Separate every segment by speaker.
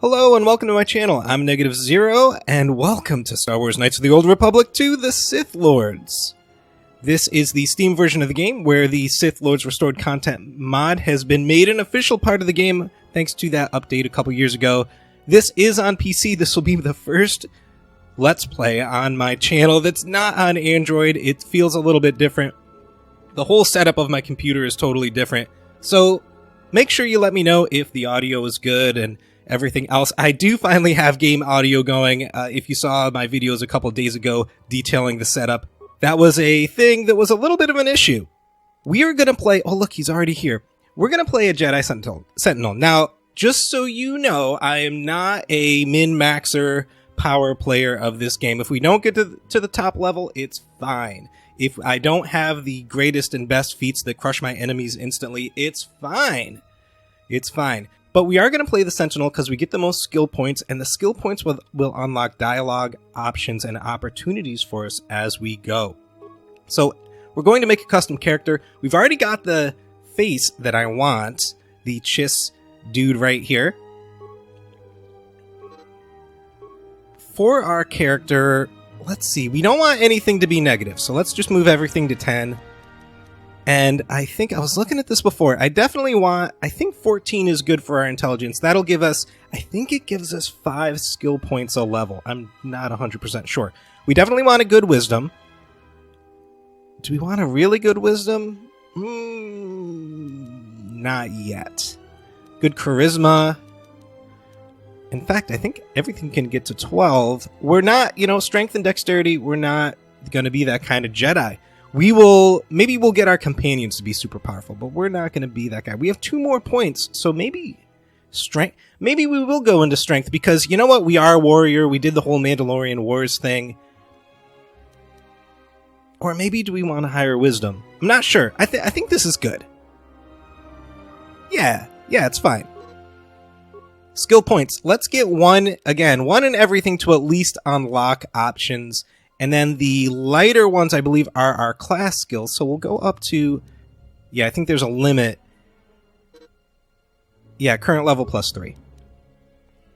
Speaker 1: Hello and welcome to my channel. I'm Negative Zero, and welcome to Star Wars Knights of the Old Republic 2: The Sith Lords. This is the Steam version of the game, where the Sith Lords Restored Content mod has been made an official part of the game, thanks to that update a couple years ago. This is on PC. This will be the first Let's Play on my channel that's not on Android. It feels a little bit different. The whole setup of my computer is totally different, so make sure you let me know if the audio is good and everything else. I do finally have game audio going. If you saw my videos a couple days ago detailing the setup, that was a thing that was a little bit of an issue. We are going to play... Oh, look, he's already here. We're going to play a Jedi Sentinel. Now, just so you know, I am not a min-maxer power player of this game. If we don't get to the top level, it's fine. If I don't have the greatest and best feats that crush my enemies instantly, it's fine. It's fine. But we are going to play the Sentinel because we get the most skill points, and the skill points will unlock dialogue, options, and opportunities for us as we go. So we're going to make a custom character. We've already got the face that I want, the Chiss dude right here. For our character, let's see, we don't want anything to be negative, so let's just move everything to 10. And I think I was looking at this before. I definitely want... I think 14 is good for our intelligence. That'll give us... I think it gives us 5 skill points a level. I'm not 100% sure. We definitely want a good wisdom. Do we want a really good wisdom? Not yet. Good charisma. In fact, I think everything can get to 12. We're not, strength and dexterity, we're not going to be that kind of Jedi. Maybe we'll get our companions to be super powerful, but we're not going to be that guy. We have 2 more points, so maybe strength. Maybe we will go into strength, because you know what? We are a warrior. We did the whole Mandalorian Wars thing. Or maybe do we want a higher wisdom? I'm not sure. I think this is good. Yeah, it's fine. Skill points. Let's get one in everything to at least unlock options. And then the lighter ones, I believe, are our class skills. So we'll go up to... Yeah, I think there's a limit. Yeah, current level +3.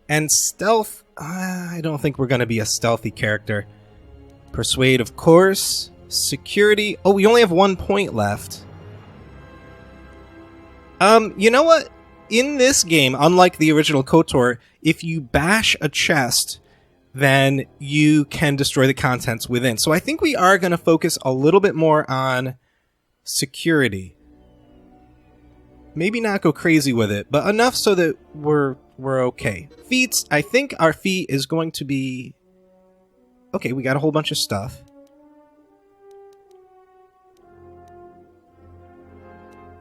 Speaker 1: And stealth... I don't think we're going to be a stealthy character. Persuade, of course. Security... Oh, we only have 1 point left. You know what? In this game, unlike the original KOTOR, if you bash a chest, then you can destroy the contents within. So I think we are going to focus a little bit more on security. Maybe not go crazy with it, but enough so that we're okay. Feats, I think our feat is going to be... Okay, we got a whole bunch of stuff.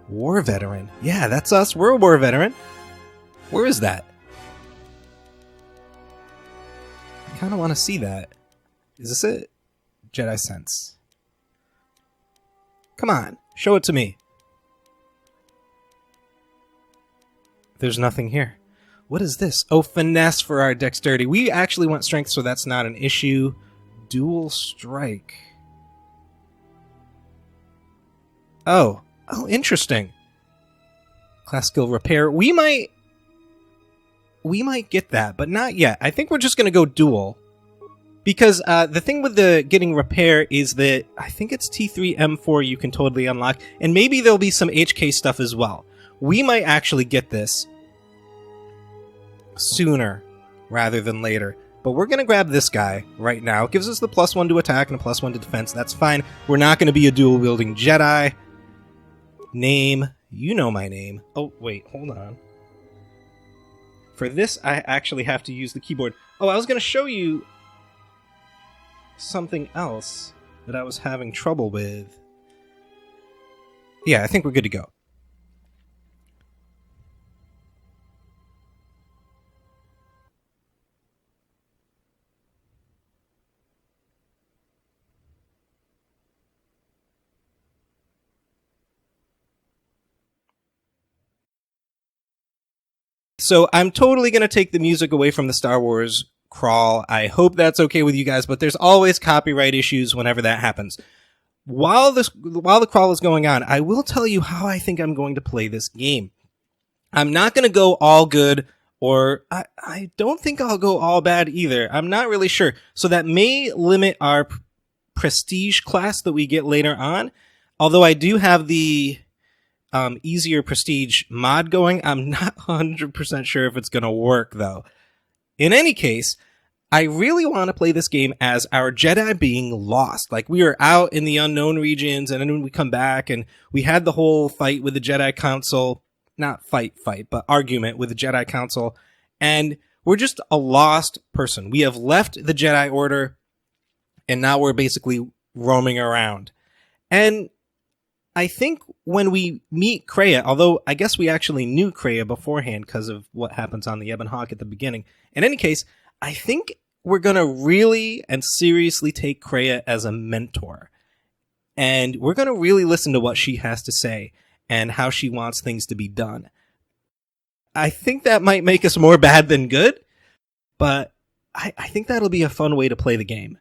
Speaker 1: War veteran. Yeah, that's us. We're a war veteran. Where is that? I kind of want to see that. Is this it? Jedi Sense. Come on, show it to me. There's nothing here. What is this? Oh, finesse for our dexterity. We actually want strength, so that's not an issue. Dual strike. Oh, interesting. Class skill repair. We might get that, but not yet. I think we're just going to go dual. Because the thing with the getting repair is that I think it's T3, M4 you can totally unlock. And maybe there'll be some HK stuff as well. We might actually get this sooner rather than later. But we're going to grab this guy right now. It gives us the +1 to attack and a +1 to defense. That's fine. We're not going to be a dual-wielding Jedi. Name. You know my name. Oh, wait. Hold on. For this, I actually have to use the keyboard. Oh, I was going to show you something else that I was having trouble with. Yeah, I think we're good to go. So I'm totally going to take the music away from the Star Wars crawl. I hope that's okay with you guys, but there's always copyright issues whenever that happens. While the crawl is going on, I will tell you how I think I'm going to play this game. I'm not going to go all good or I don't think I'll go all bad either. I'm not really sure. So that may limit our prestige class that we get later on. Although I do have the easier prestige mod going, I'm not 100% sure if it's going to work, though. In any case, I really want to play this game as our Jedi being lost. Like, we are out in the unknown regions, and then we come back, and we had the whole fight with the Jedi Council. Not fight, but argument with the Jedi Council. And we're just a lost person. We have left the Jedi Order, and now we're basically roaming around. And I think when we meet Kreia, although I guess we actually knew Kreia beforehand because of what happens on the Ebon Hawk at the beginning. In any case, I think we're going to really and seriously take Kreia as a mentor. And we're going to really listen to what she has to say and how she wants things to be done. I think that might make us more bad than good, but I think that'll be a fun way to play the game.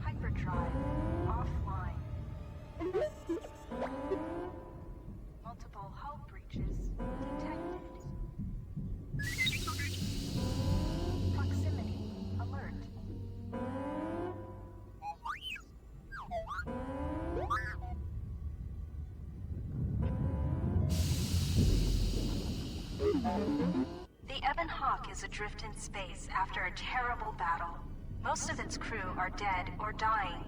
Speaker 2: Hyperdrive offline. Multiple hull breaches detected. Proximity alert. The Ebon Hawk is adrift in space after a terrible battle. Most of its crew are dead or dying.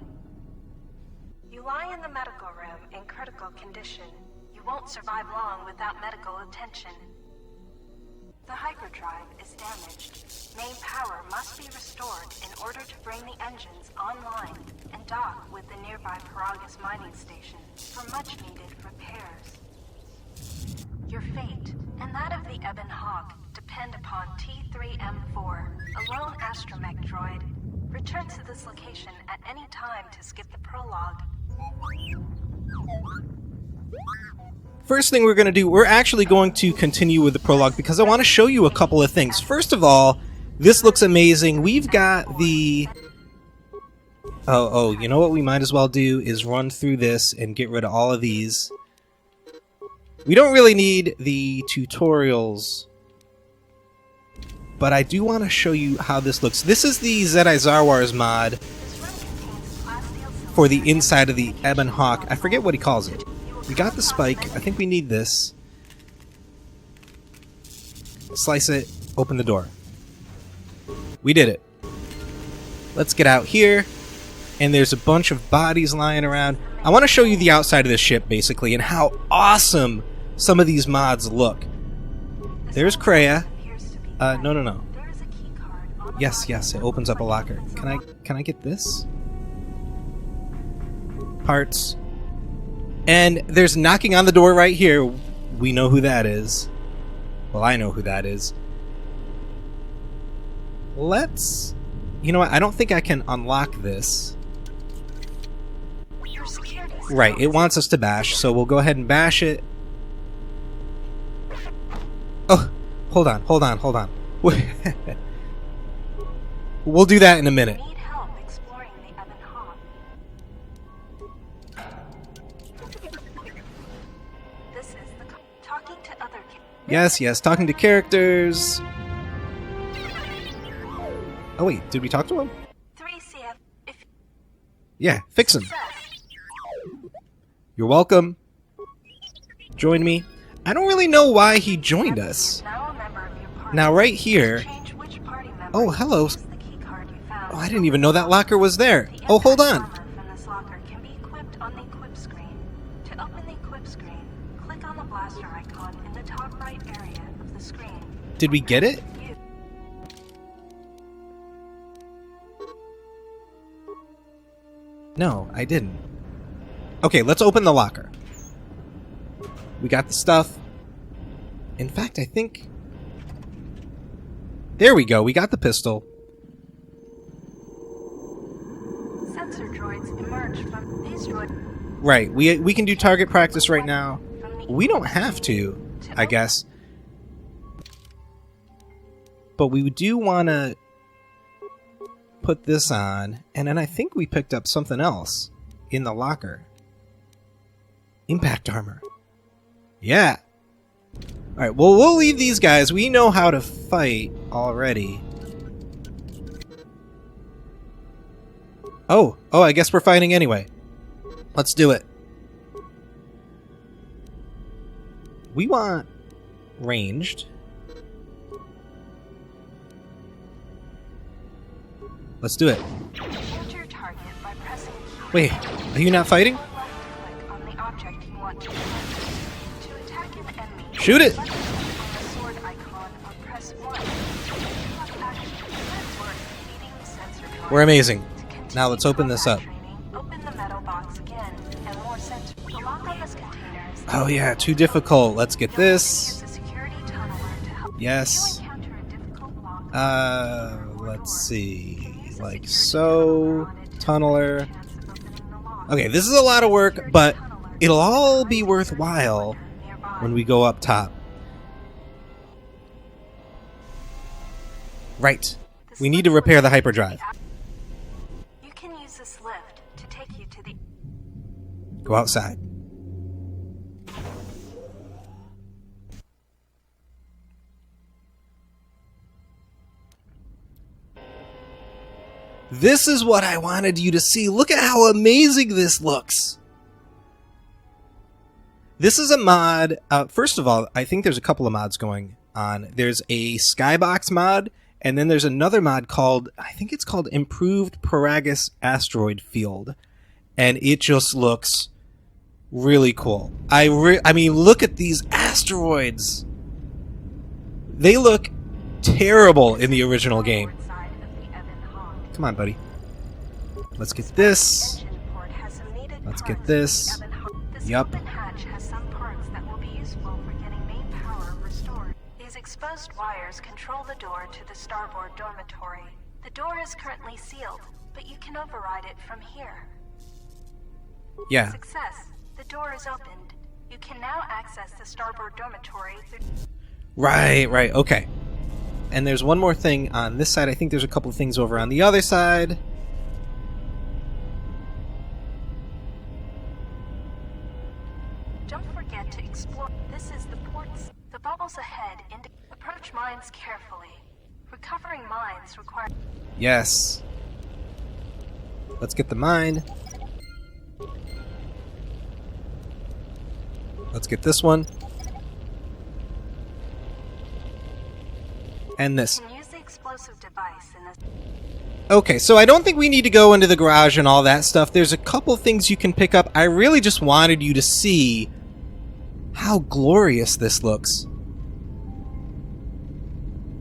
Speaker 2: You lie in the medical room in critical condition. You won't survive long without medical attention. The hyperdrive is damaged. Main power must be restored in order to bring the engines online and dock with the nearby Paragus mining station for much-needed repairs. Your fate, and that of the Ebon Hawk, depend upon T3M4, a lone astromech droid. Return to this location at any time to skip the prologue.
Speaker 1: First thing we're going to do, we're actually going to continue with the prologue because I want to show you a couple of things. First of all, this looks amazing. We've got the... Oh, you know what we might as well do is run through this and get rid of all of these. We don't really need the tutorials, but I do want to show you how this looks. This is the Jedi Zarwar's mod for the inside of the Ebon Hawk. I forget what he calls it. We got the spike. I think we need this. Slice it. Open the door. We did it. Let's get out here. And there's a bunch of bodies lying around. I want to show you the outside of the ship, basically, and how awesome some of these mods look. There's Kreia. No. Yes, it opens up a locker. Can I get this? Parts. And there's knocking on the door right here. We know who that is. Well, I know who that is. Let's... You know what? I don't think I can unlock this. Right, it wants us to bash, so we'll go ahead and bash it. Oh, hold on. We'll do that in a minute. Yes, talking to characters. Oh wait, did we talk to him? Yeah, fix him. You're welcome. Join me. I don't really know why he joined us. Now right here... Oh, hello. Oh, I didn't even know that locker was there. Oh, hold on. Did we get it? No, I didn't. Okay, let's open the locker. We got the stuff. In fact, I think... There we go. We got the pistol.
Speaker 2: Sensor droids emerge from these droids.
Speaker 1: Right. We can do target practice right now. We don't have to, I guess. But we do want to put this on, and then I think we picked up something else in the locker. Impact armor. Yeah. Alright, well, we'll leave these guys. We know how to fight already. Oh, I guess we're fighting anyway. Let's do it. We want ranged. Let's do it.
Speaker 2: Enter target by pressing
Speaker 1: Wait, are you not fighting?
Speaker 2: left-click on the object you want to target. To attack an enemy,
Speaker 1: Shoot it!
Speaker 2: left-click on the sword icon or press 1. Lock action. That works, feeding the sensor droid.
Speaker 1: We're amazing.
Speaker 2: To continue
Speaker 1: Now let's open this up.
Speaker 2: combat training, open the metal box again, and more sensors. The lock on this container is
Speaker 1: Oh yeah, too difficult. Let's get this.
Speaker 2: use a security tunneler to help.
Speaker 1: Yes.
Speaker 2: If you encounter a difficult lock,
Speaker 1: Let's see. Like so. Tunneler. Okay, this is a lot of work, but it'll all be worthwhile when we go up top. Right. We need to repair the hyperdrive.
Speaker 2: you can use this lift to take you to the
Speaker 1: Go outside. This is what I wanted you to see. Look at how amazing this looks. This is a mod. First of all, I think there's a couple of mods going on. There's a skybox mod, and then there's another mod called, I think it's called Improved Paragus Asteroid Field. And it just looks really cool. I mean, look at these asteroids. They look terrible in the original game.
Speaker 2: side of the Ebon hog.
Speaker 1: Come on, buddy. Let's get this.
Speaker 2: Engine port has some needed
Speaker 1: Let's
Speaker 2: parts
Speaker 1: get this.
Speaker 2: for the Ebon hog. This
Speaker 1: Yup.
Speaker 2: open hatch has some parts that will be useful for getting main power restored. These exposed wires control the door to the starboard dormitory. The door is currently sealed, but you can override it from here.
Speaker 1: Yeah.
Speaker 2: Success. The door is opened. You can now access the starboard dormitory through...
Speaker 1: Right, okay. And there's one more thing on this side. I think there's a couple things over on the other side.
Speaker 2: Don't forget to explore. This is the ports. The bubbles ahead approach mines carefully. Recovering mines require...
Speaker 1: Yes. Let's get the mine. Let's get this one. And this.
Speaker 2: You can use the explosive device in this...
Speaker 1: Okay, so I don't think we need to go into the garage and all that stuff. There's a couple things you can pick up. I really just wanted you to see how glorious this looks.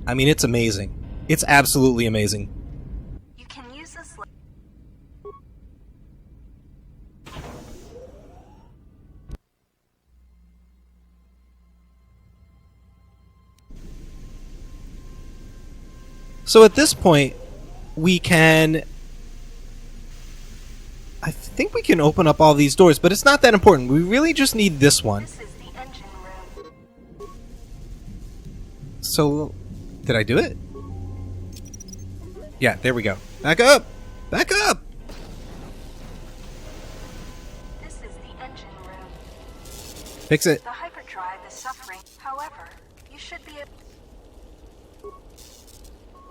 Speaker 1: I mean, it's amazing. It's absolutely amazing.
Speaker 2: You can use this...
Speaker 1: So at this point, we can... I think we can open up all these doors, but it's not that important. We really just need this one.
Speaker 2: This is the engine room.
Speaker 1: So, did I do it? Yeah, there we go. Back up! Back up!
Speaker 2: This is the engine room.
Speaker 1: Fix it.
Speaker 2: The hyperdrive is suffering. However, you should be able...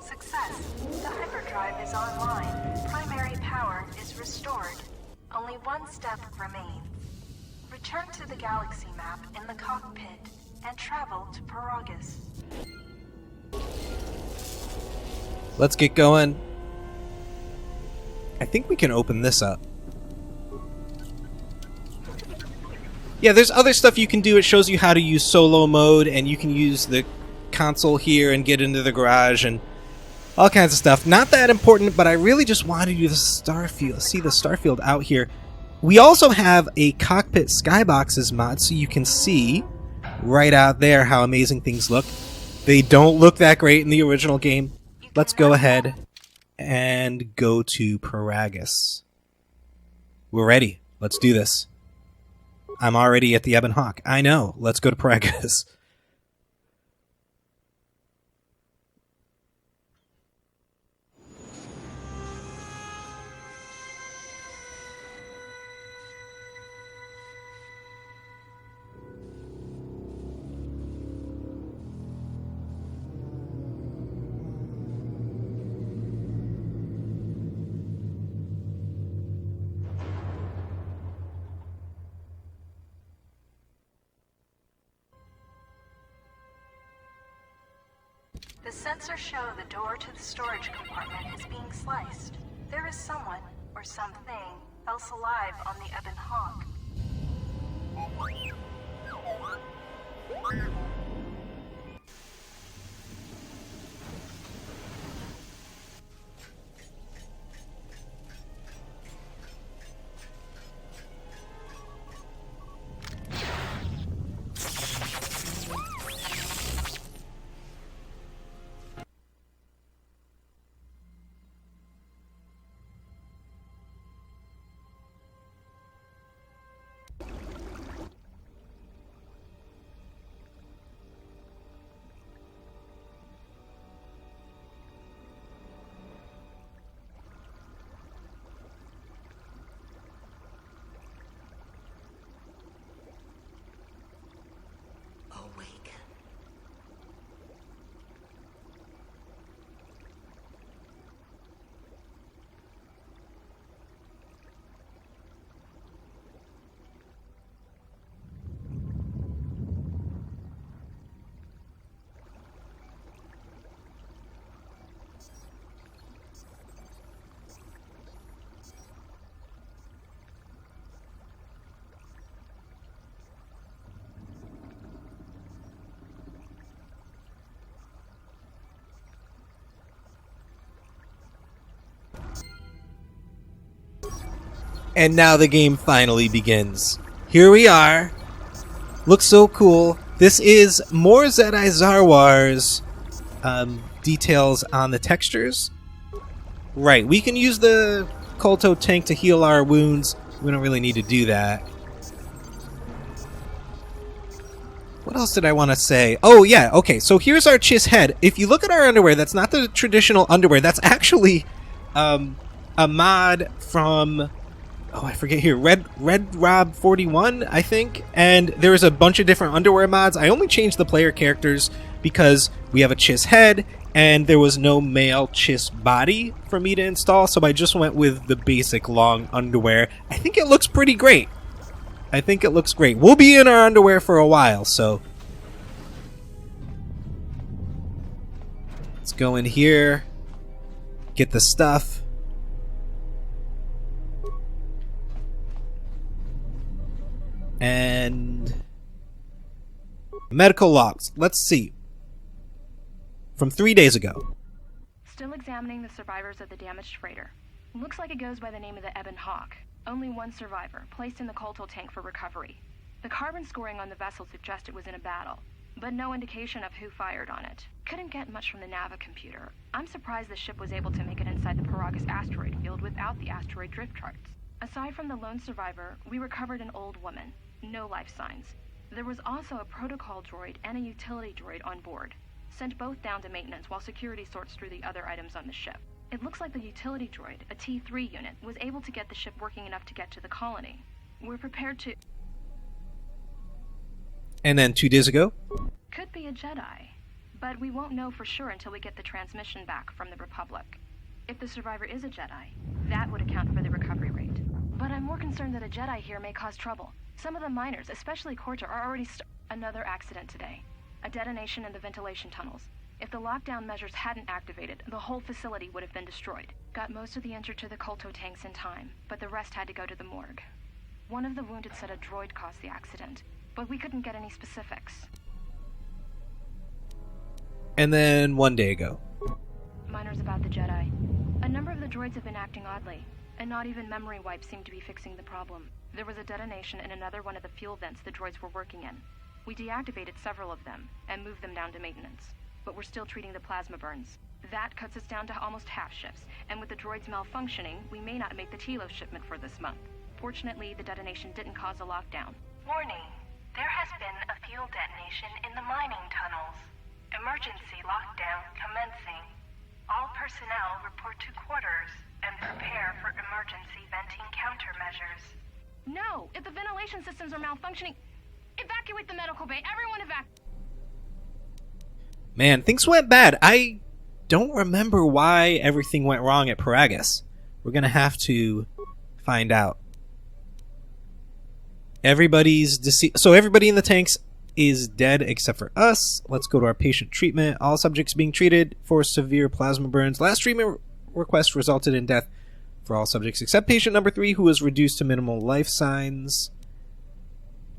Speaker 2: Success. The hyperdrive is online. Primary power is restored. Only one step remains. Return to the galaxy map in the cockpit and travel to Paragus.
Speaker 1: Let's get going. I think we can open this up. Yeah, there's other stuff you can do. It shows you how to use solo mode, and you can use the console here and get into the garage and all kinds of stuff. Not that important, but I really just wanted you to see the starfield out here. We also have a cockpit skyboxes mod, so you can see right out there how amazing things look. They don't look that great in the original game. Let's go ahead and go to Paragus. We're ready. Let's do this. I'm already at the Ebon Hawk. I know. Let's go to Paragus.
Speaker 2: The sensors show the door to the storage compartment is being sliced. There is someone, or something, else alive on the Ebon Hawk.
Speaker 1: And now the game finally begins. Here we are. Looks so cool. This is more Jedi Zarwar's details on the textures. Right, we can use the KOTOR tank to heal our wounds. We don't really need to do that. What else did I want to say? Oh, yeah, okay, so here's our Chiss head. If you look at our underwear, that's not the traditional underwear. That's actually a mod from... Oh, I forget here. Red Rob 41, I think. And there's a bunch of different underwear mods. I only changed the player characters because we have a Chiss head and there was no male Chiss body for me to install, so I just went with the basic long underwear. I think it looks pretty great. I think it looks great. We'll be in our underwear for a while, so... Let's go in here. Get the stuff. And medical logs. Let's see. From 3 days ago.
Speaker 3: Still examining the survivors of the damaged freighter. Looks like it goes by the name of the Ebon Hawk. Only one survivor, placed in the KOTOR tank for recovery. The carbon scoring on the vessel suggests it was in a battle, but no indication of who fired on it. Couldn't get much from the Nava computer. I'm surprised the ship was able to make it inside the Paragus asteroid field without the asteroid drift charts. Aside from the lone survivor, we recovered an old woman. No life signs. There was also a protocol droid and a utility droid on board. Sent both down to maintenance while security sorts through the other items on the ship. It looks like the utility droid, a T3 unit, was able to get the ship working enough to get to the colony. We're prepared to...
Speaker 1: And then 2 days ago?
Speaker 3: Could be a Jedi, but we won't know for sure until we get the transmission back from the Republic. If the survivor is a Jedi, that would account for the recovery rate. But I'm more concerned that a Jedi here may cause trouble. Some of the miners, especially KOTOR, are already Another accident today. A detonation in the ventilation tunnels. If the lockdown measures hadn't activated, the whole facility would have been destroyed. Got most of the injured to the KOTOR tanks in time, but the rest had to go to the morgue. One of the wounded said a droid caused the accident, but we couldn't get any specifics.
Speaker 1: And then 1 day ago.
Speaker 3: Miners about the Jedi. A number of the droids have been acting oddly, and not even memory wipes seem to be fixing the problem. There was a detonation in another one of the fuel vents the droids were working in. We deactivated several of them, and moved them down to maintenance. but we're still treating the plasma burns. That cuts us down to almost half shifts, and with the droids malfunctioning, we may not make the Telos shipment for this month. Fortunately, the detonation didn't cause a lockdown.
Speaker 2: Warning. There has been a fuel detonation in the mining tunnels. Emergency lockdown commencing. All personnel report to quarters and prepare for emergency venting countermeasures.
Speaker 3: No! If the ventilation systems are malfunctioning, evacuate the medical bay. Everyone evacuate.
Speaker 1: Man, things went bad. I don't remember why everything went wrong at Paragus. We're going to have to find out. Everybody's deceased. So everybody in the tanks is dead except for us. Let's go to our patient treatment. All subjects being treated for severe plasma burns. Last treatment request resulted in death for all subjects except patient number 3, who was reduced to minimal life signs.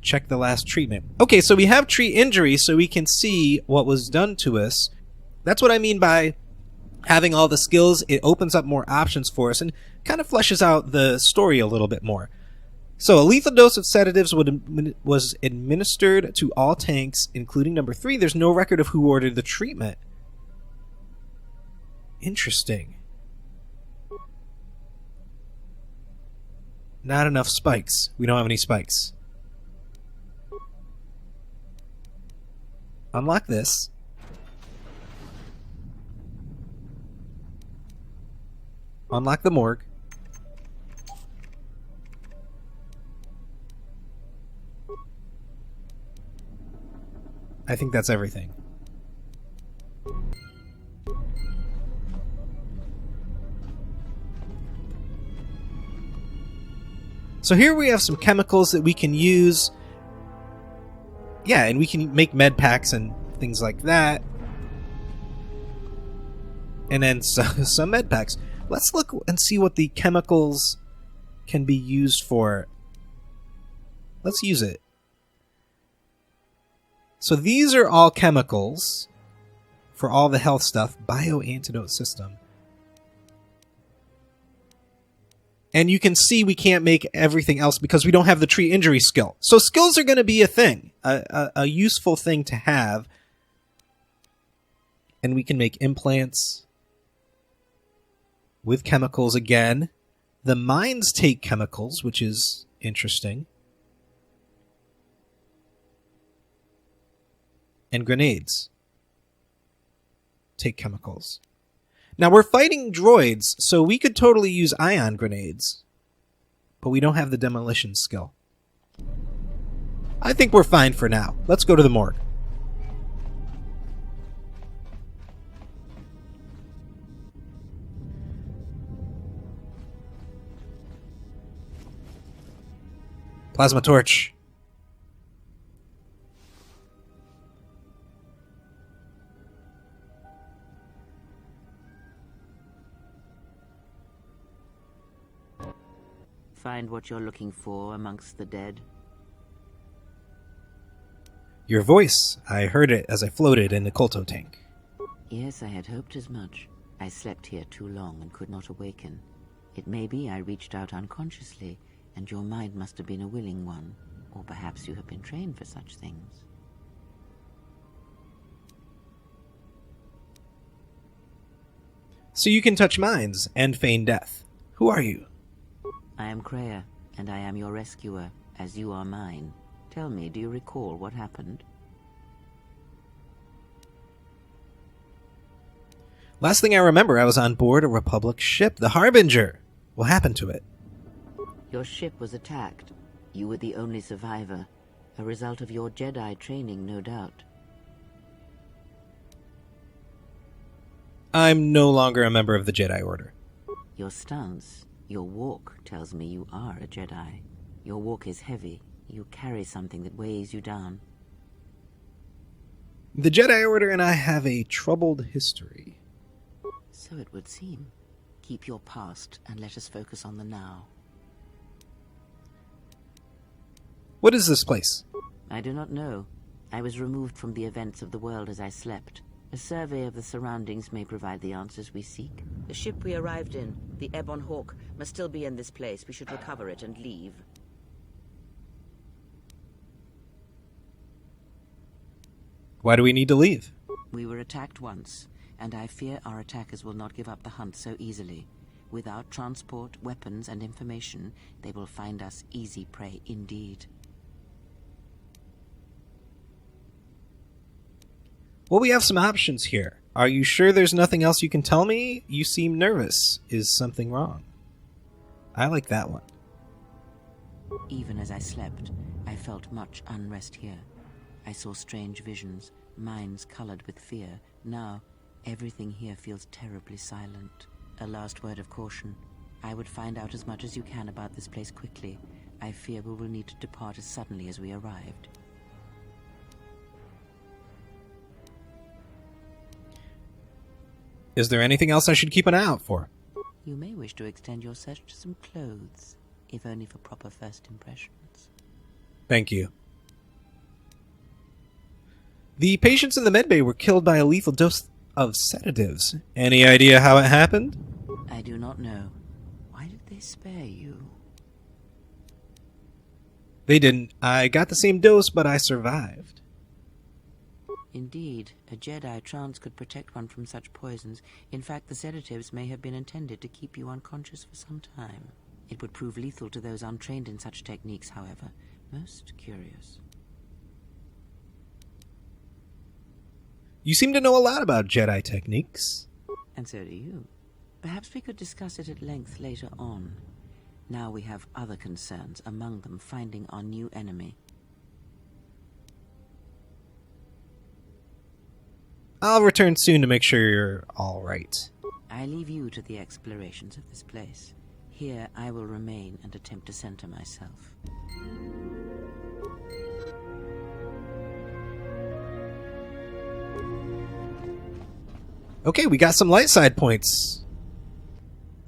Speaker 1: Check the last treatment. Okay, so we have treat injury so we can see what was done to us. That's what I mean by having all the skills. It opens up more options for us and kind of fleshes out the story a little bit more. So a lethal dose of sedatives was administered to all tanks, including number 3. There's no record of who ordered the treatment. Interesting. Not enough spikes. We don't have any spikes. Unlock this. Unlock the morgue. I think that's everything. So here we have some chemicals that we can use. Yeah, and we can make med packs and things like that. And then some med packs. Let's look and see what the chemicals can be used for. Let's use it. So these are all chemicals for all the health stuff. Bioantidote system. And you can see we can't make everything else because we don't have the tree injury skill. So skills are going to be a thing. A useful thing to have. And we can make implants with chemicals again. The mines take chemicals, which is interesting. And grenades take chemicals. Now we're fighting droids, so we could totally use ion grenades. But we don't have the demolition skill. I think we're fine for now. Let's go to the morgue. Plasma torch.
Speaker 4: Find what you're looking for amongst the dead?
Speaker 1: Your voice. I heard it as I floated in the KOTOR tank.
Speaker 4: Yes, I had hoped as much. I slept here too long and could not awaken. It may be I reached out unconsciously, and your mind must have been a willing one. Or perhaps you have been trained for such things.
Speaker 1: So you can touch minds and feign death. Who are you?
Speaker 4: I am Kreia, and I am your rescuer, as you are mine. Tell me, do you recall what happened?
Speaker 1: Last thing I remember, I was on board a Republic ship, the Harbinger. What happened to it?
Speaker 4: Your ship was attacked. You were the only survivor. A result of your Jedi training, no doubt.
Speaker 1: I'm no longer a member of the Jedi Order.
Speaker 4: Your stance, your walk tells me you are a Jedi. Your walk is heavy. You carry something that weighs you down.
Speaker 1: The Jedi Order and I have a troubled history.
Speaker 4: So it would seem. Keep your past and let us focus on the now.
Speaker 1: What is this place?
Speaker 4: I do not know. I was removed from the events of the world as I slept. A survey of the surroundings may provide the answers we seek. The ship we arrived in, the Ebon Hawk, must still be in this place. We should recover it and leave.
Speaker 1: Why do we need to leave?
Speaker 4: We were attacked once, and I fear our attackers will not give up the hunt so easily. Without transport, weapons, and information, they will find us easy prey indeed.
Speaker 1: Well, we have some options here. Are you sure there's nothing else you can tell me? You seem nervous. Is something wrong? I like that one.
Speaker 4: Even as I slept, I felt much unrest here. I saw strange visions, minds colored with fear. Now, everything here feels terribly silent. A last word of caution. I would find out as much as you can about this place quickly. I fear we will need to depart as suddenly as we arrived.
Speaker 1: Is there anything else I should keep an eye out for?
Speaker 4: You may wish to extend your search to some clothes, if only for proper first impressions.
Speaker 1: Thank you. The patients in the medbay were killed by a lethal dose of sedatives. Any idea how it happened?
Speaker 4: I do not know. Why did they spare you?
Speaker 1: They didn't. I got the same dose, but I survived.
Speaker 4: Indeed, a Jedi trance could protect one from such poisons. In fact, the sedatives may have been intended to keep you unconscious for some time. It would prove lethal to those untrained in such techniques, however. Most curious.
Speaker 1: You seem to know a lot about Jedi techniques.
Speaker 4: And so do you. Perhaps we could discuss it at length later on. Now we have other concerns, among them finding our new enemy.
Speaker 1: I'll return soon to make sure you're all right.
Speaker 4: I leave you to the explorations of this place. Here I will remain and attempt to center myself.
Speaker 1: Okay, we got some light side points.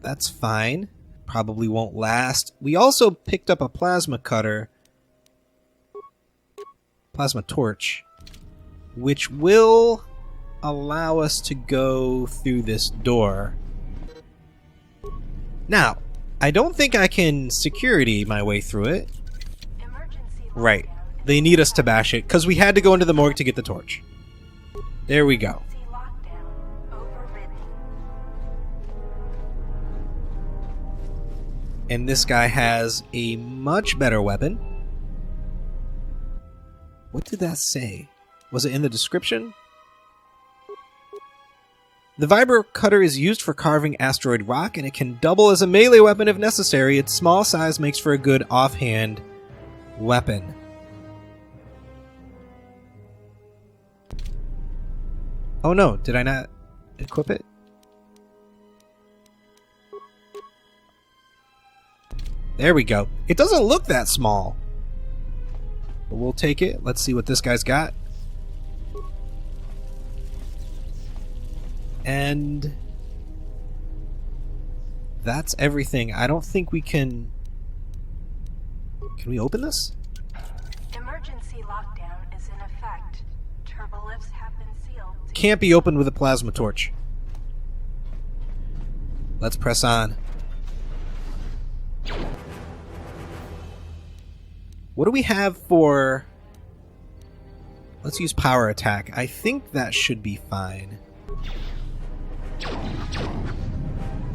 Speaker 1: That's fine. Probably won't last. We also picked up a plasma cutter. Plasma torch. Which will allow us to go through this door. Now, I don't think I can security my way through it. Right. They need us to bash it, because we had to go into the morgue to get the torch. There we go. And this guy has a much better weapon. What did that say? Was it in the description? The vibro cutter is used for carving asteroid rock, and it can double as a melee weapon if necessary. Its small size makes for a good offhand weapon. Oh no, did I not equip it? There we go. It doesn't look that small. But we'll take it. Let's see what this guy's got. And that's everything. I don't think we can... Can we open this?
Speaker 2: Emergency lockdown is in effect. Turbolifts have been sealed.
Speaker 1: Can't be opened with a plasma torch. Let's press on. What do we have for... Let's use power attack. I think that should be fine.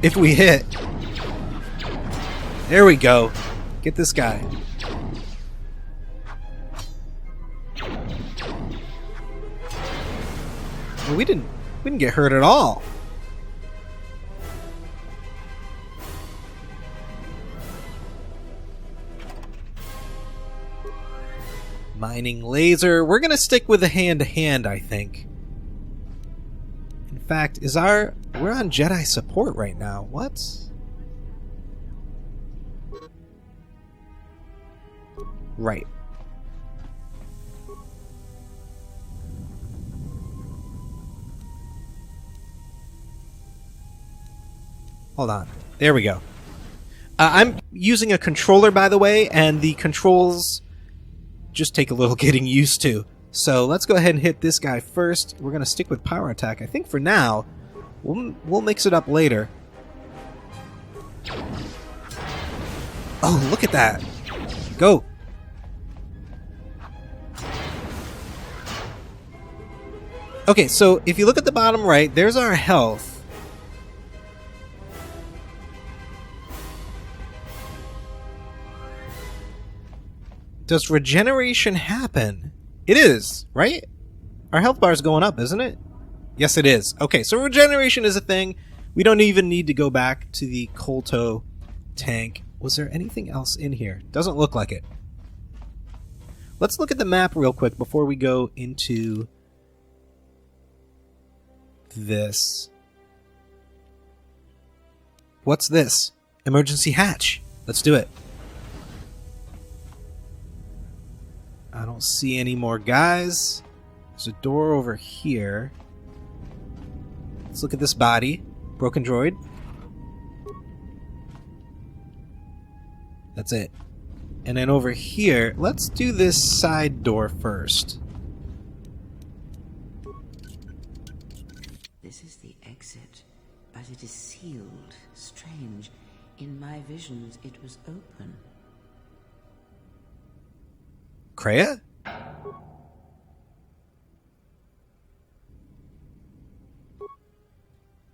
Speaker 1: If we hit. There we go. Get this guy. Well, we didn't get hurt at all. Mining laser. We're gonna stick with the hand-to-hand, I think. In fact, we're on Jedi support right now. What? Right. Hold on. There we go. I'm using a controller, by the way, and the controls just take a little getting used to. So let's go ahead and hit this guy first. We're going to stick with power attack. I think for now, we'll mix it up later. Oh, look at that. Go. Okay, so if you look at the bottom right, there's our health. Does regeneration happen? It is, right? Our health bar is going up, isn't it? Yes, it is. Okay, so regeneration is a thing. We don't even need to go back to the KOTOR tank. Was there anything else in here? Doesn't look like it. Let's look at the map real quick before we go into this. What's this? Emergency hatch. Let's do it. I don't see any more guys. There's a door over here. Let's look at this body. Broken droid. That's it. And then over here, let's do this side door first.
Speaker 4: This is the exit, but it is sealed. Strange. In my visions, it was open.
Speaker 1: Kreia?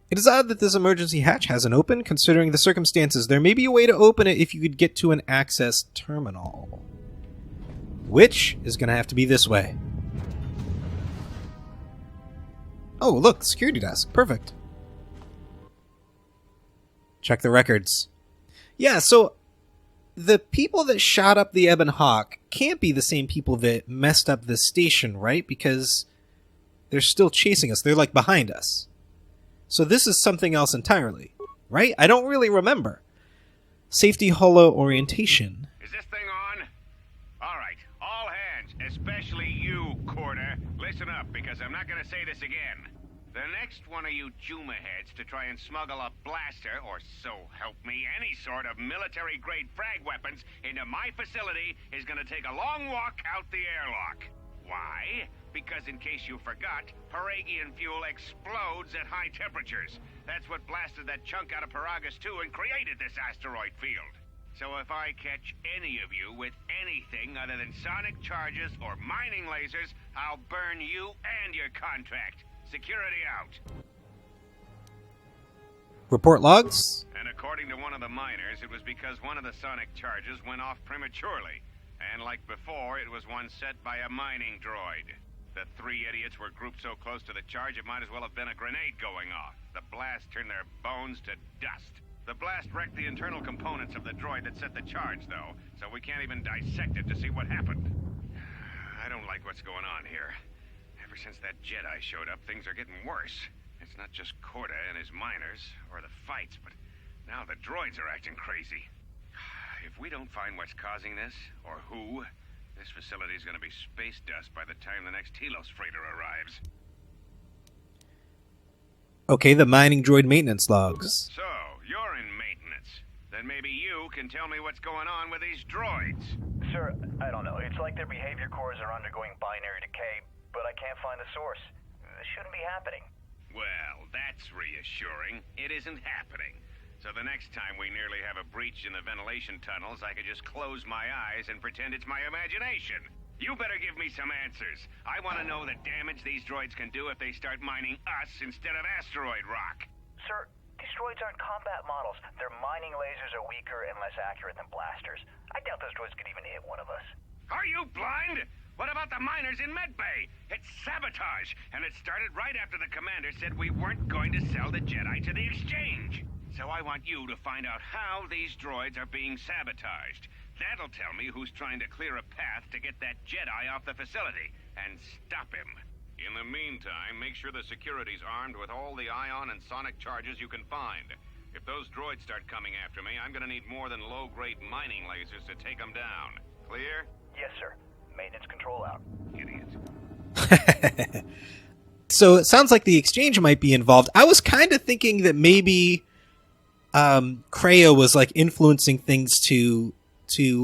Speaker 1: It is odd that this emergency hatch hasn't opened, considering the circumstances. There may be a way to open it if you could get to an access terminal. Which is going to have to be this way. Oh, look, security desk. Perfect. Check the records. Yeah, so the people that shot up the Ebon Hawk can't be the same people that messed up the station, right? Because they're still chasing us. They're like behind us. So this is something else entirely, right? I don't really remember. Safety holo orientation.
Speaker 5: Is this thing on? All right, all hands, especially you, KOTOR. Listen up, because I'm not going to say this again. The next one of you Juma heads to try and smuggle a blaster, or so help me, any sort of military-grade frag weapons into my facility is going to take a long walk out the airlock. Why? Because in case you forgot, Paragian fuel explodes at high temperatures. That's what blasted that chunk out of Paragus II and created this asteroid field. So if I catch any of you with anything other than sonic charges or mining lasers, I'll burn you and your contract. Security out.
Speaker 1: Report logs?
Speaker 5: And according to one of the miners, it was because one of the sonic charges went off prematurely. And like before, it was one set by a mining droid. The three idiots were grouped so close to the charge, it might as well have been a grenade going off. The blast turned their bones to dust. The blast wrecked the internal components of the droid that set the charge, though, so we can't even dissect it to see what happened. I don't like what's going on here. Ever since that Jedi showed up, things are getting worse. It's not just KOTOR and his miners, or the fights, but now the droids are acting crazy. If we don't find what's causing this, or who, this facility is going to be space dust by the time the next Nihilus freighter arrives.
Speaker 1: Okay, the mining droid maintenance logs.
Speaker 5: So, you're in maintenance. Then maybe you can tell me what's going on with these droids.
Speaker 6: Sir, I don't know. It's like their behavior cores are undergoing binary decay, but I can't find the source. This shouldn't be happening.
Speaker 5: Well, that's reassuring. It isn't happening. So the next time we nearly have a breach in the ventilation tunnels, I could just close my eyes and pretend it's my imagination. You better give me some answers. I want to know the damage these droids can do if they start mining us instead of asteroid rock.
Speaker 6: Sir, these droids aren't combat models. Their mining lasers are weaker and less accurate than blasters. I doubt those droids could even hit one of us.
Speaker 5: Are you blind? What about the miners in Medbay? It's sabotage, and it started right after the commander said we weren't going to sell the Jedi to the exchange. So I want you to find out how these droids are being sabotaged. That'll tell me who's trying to clear a path to get that Jedi off the facility and stop him. In the meantime, make sure the security's armed with all the ion and sonic charges you can find. If those droids start coming after me, I'm gonna need more than low-grade mining lasers to take them down. Clear?
Speaker 6: Yes, sir. Maintenance control out.
Speaker 5: Idiot.
Speaker 1: So it sounds like the exchange might be involved. I was kind of thinking that maybe Kreia was like influencing things to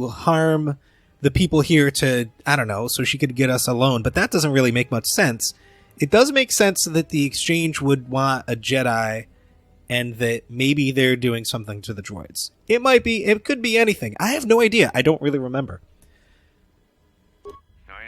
Speaker 1: harm the people here to, I don't know, so she could get us alone. But that doesn't really make much sense. It does make sense that the exchange would want a Jedi and that maybe they're doing something to the droids. It could be anything. I have no idea. I don't really remember.
Speaker 5: I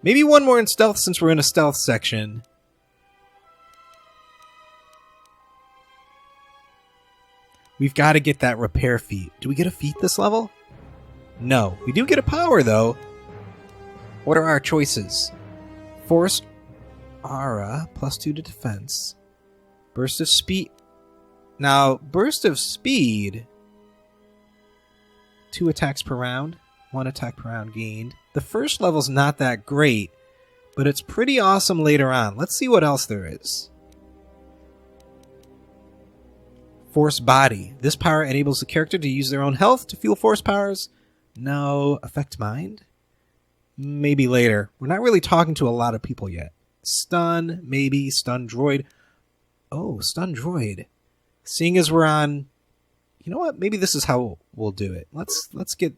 Speaker 1: Maybe one more in stealth since we're in a stealth section. We've got to get that repair feat. Do we get a feat this level? No. We do get a power, though. What are our choices? Force Aura, +2 to defense. Burst of speed. Now, burst of speed. 2 attacks per round. 1 attack per round gained. The first level's not that great, but it's pretty awesome later on. Let's see what else there is. Force Body. This power enables the character to use their own health to fuel force powers. No. Affect Mind? Maybe later. We're not really talking to a lot of people yet. Stun, maybe. Stun Droid. Oh, Stun Droid. Seeing as we're on... You know what? Maybe this is how we'll do it. Let's get...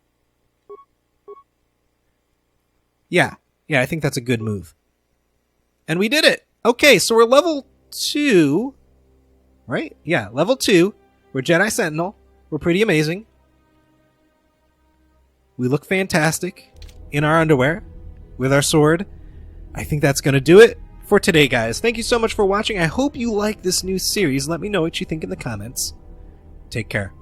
Speaker 1: Yeah, I think that's a good move. And we did it! Okay, so we're level 2... Right? Yeah, level 2. We're Jedi Sentinel. We're pretty amazing. We look fantastic in our underwear with our sword. I think that's going to do it for today, guys. Thank you so much for watching. I hope you like this new series. Let me know what you think in the comments. Take care.